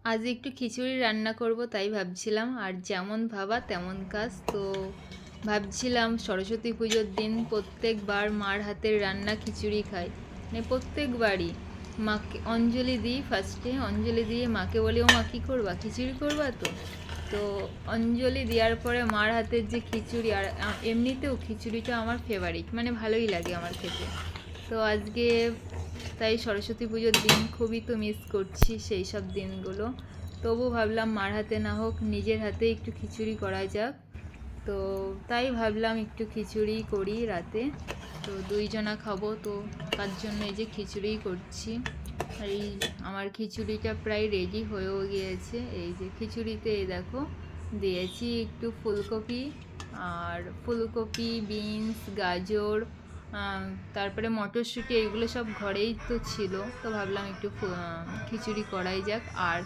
আজ একটু খিচুড়ি রান্না করব তাই ভাবছিলাম, আর যেমন ভাবা তেমন কাজ। তো ভাবছিলাম সরস্বতী পুজোর দিন প্রত্যেকবার মার হাতের রান্না খিচুড়ি খাই, মানে প্রত্যেকবারই মাকে অঞ্জলি দিই। ফার্স্টে অঞ্জলি দিয়ে মাকে বলি, ও মা কী করবা, খিচুড়ি করবা তো? তো অঞ্জলি দেওয়ার পরে মার হাতের যে খিচুড়ি, আর এমনিতেও খিচুড়িটা আমার ফেভারিট, মানে ভালোই লাগে আমার খেতে। তো আজকে তাই সরস্বতী পুজোর দিন খুবই তো মিস করছি সেই সব দিনগুলো। তবু ভাবলাম মার হাতে না হোক, নিজের হাতে একটু খিচুড়ি করা যাক। তো তাই ভাবলাম একটু খিচুড়ি করি রাতে। তো দুইজনা খাবো, তো তার জন্য এই যে খিচুড়ি করছি। আর এই আমার খিচুড়িটা প্রায় রেডি হয়েও গিয়েছে। এই যে খিচুড়িতে এই দেখো দিয়েছি একটু ফুলকপি, আর ফুলকপি, বিনস, গাজর, তারপরে মটরশুঁটি, এগুলো সব ঘরেই তো ছিল। তো ভাবলাম একটু খিচুড়ি করাই যাক। আর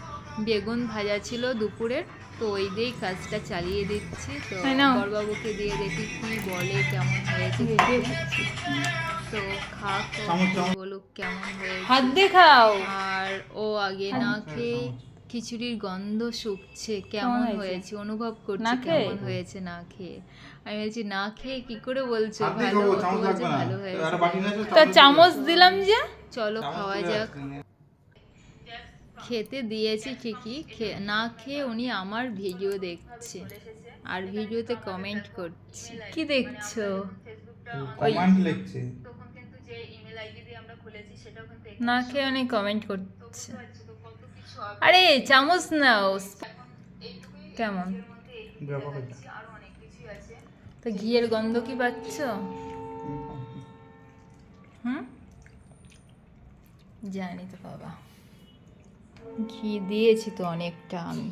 বেগুন ভাজা ছিল দুপুরের, তো ওই দিয়েই কাজটা চালিয়ে দিচ্ছি। তো বড়বাবুকে দিয়ে দেখি কি বলে, কেমন হয়েছে। তো খাক, বলুক কেমন হয়েছে। হাত দিয়ে খাও। আর ও আগে না খেয়ে খিচুড়ির গন্ধ শুকছে, কেমন হয়েছে অনুভব করছে, কেমন হয়েছে না খেয়ে। আমি বলছি না খেয়ে কি করে বলছো ভালো, বলছে ভালো হয়েছে। তা চামচ দিলাম যে। চলো খাওয়া যাক। খেতে দিয়েছি ঠিকই, না খেয়ে উনি আমার ভিডিও দেখছে আর ভিডিওতে কমেন্ট করছে। কি দেখছো? কমেন্ট লিখছে। না খেয়ে অনেক কমেন্ট করছে। আরে চামচ নাও। কেমন তো ঘিয়ের গন্ধ কি পাচ্ছ? জানি তো বাবা, ঘি দিয়েছি তো অনেকটা আমি।